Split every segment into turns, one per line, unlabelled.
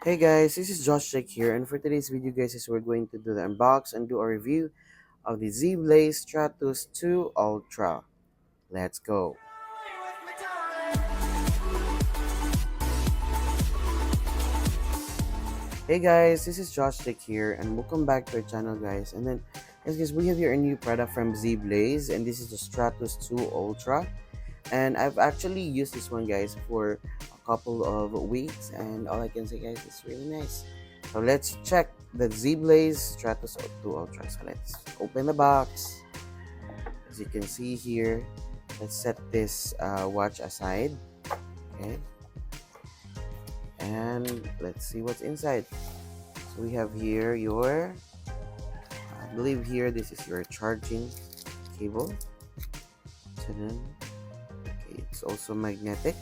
Hey guys, this is Josh Jake here, and for today's video guys is we're going to do the unbox and do a review of the Zeblaze Stratos 2 Ultra. Let's go. Hey guys, this is Josh Jake here, and welcome back to our channel guys. And then guys, we have here a new product from Zeblaze, and this is the Stratos 2 Ultra. And I've actually used this one guys for a couple of weeks, and all I can say guys, it's really nice. So let's check the Zeblaze Stratos 2 Ultra. So let's open the box. As you can see here, let's set this watch aside. Okay, and let's see what's inside. So we have here your, I believe here this is your charging cable. Okay, it's also magnetic.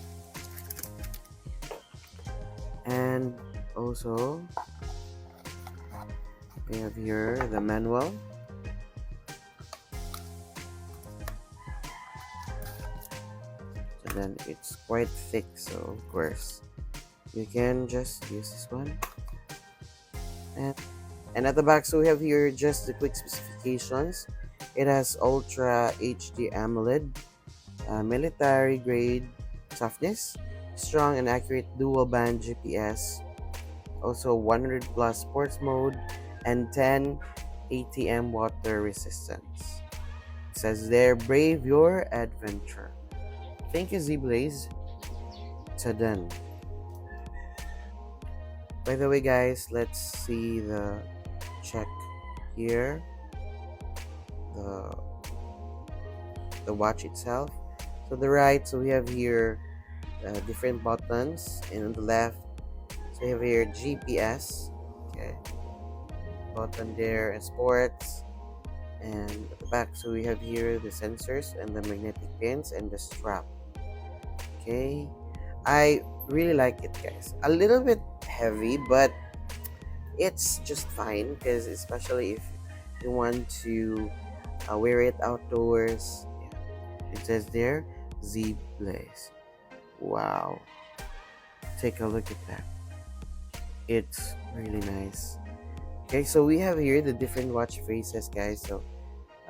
And also we have here the manual. So then it's quite thick, so of course you can just use this one. And at the back, so we have here just the quick specifications. It has Ultra HD AMOLED, military grade softness, strong and accurate dual band GPS, also 100 plus sports mode, and 10 ATM water resistance. It says there, brave your adventure. Thank you, Zeblaze. Done. By the way, guys, let's see the check here. The watch itself. So the right, so we have here different buttons, and on the left, so we have here GPS. Okay, button there, and sports. And at the back, so we have here the sensors and the magnetic pins and the strap. Okay, I really like it guys. A little bit heavy, but it's just fine, because especially if you want to wear it outdoors. Yeah. It says there, Zeblaze. Wow, take a look at that. It's really nice. Okay, so we have here the different watch faces guys. So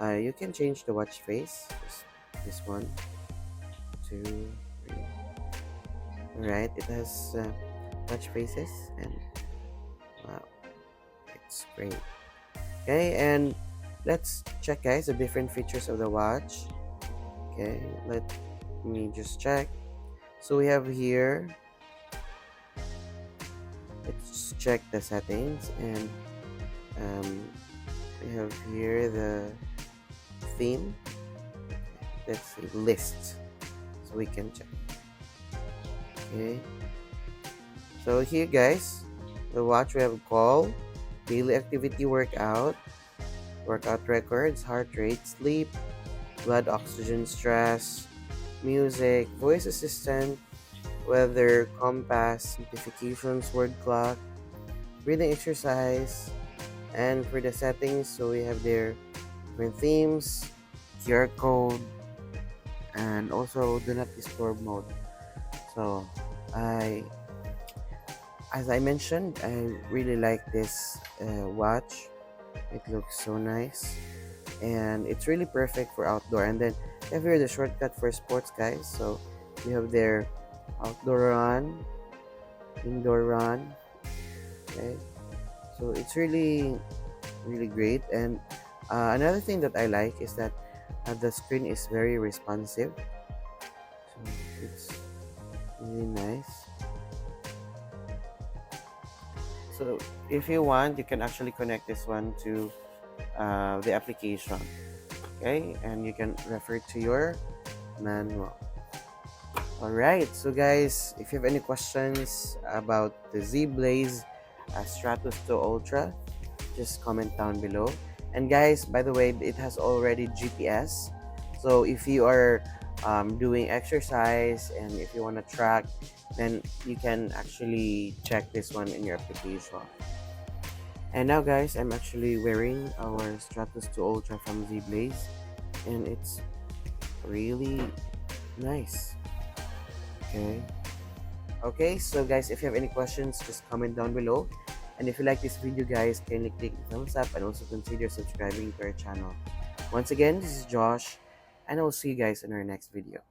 you can change the watch face. Just this one, two, three. Alright, it has watch faces, and wow, it's great. Okay, and let's check guys the different features of the watch. Okay, let me just check. So we have here, let's check the settings, and we have here the theme. Let's see, list, so we can check. Okay, so here guys, the watch, we have a call, daily activity, workout records, heart rate, sleep, blood oxygen, stress, music, voice assistant, weather, compass, notifications, word clock, breathing exercise. And for the settings, so we have there different themes, QR code, and also do not disturb mode. So as I mentioned, I really like this watch. It looks so nice, and it's really perfect for outdoor. And then we have here the shortcut for sports guys. So we have their outdoor run, indoor run. Okay, so it's really great. And another thing that I like is that the screen is very responsive, so it's really nice. So if you want, you can actually connect this one to the application. Okay, and you can refer to your manual. Alright, so guys, if you have any questions about the Zeblaze Stratos 2 Ultra, just comment down below. And guys, by the way, it has already GPS. So if you are doing exercise, and if you want to track, then you can actually check this one in your application. And now guys, I'm actually wearing our Stratos 2 Ultra from Zeblaze, and it's really nice. Okay, Okay, so guys, if you have any questions, just comment down below. And if you like this video, guys, kindly click the thumbs up and also consider subscribing to our channel. Once again, this is Josh, and I will see you guys in our next video.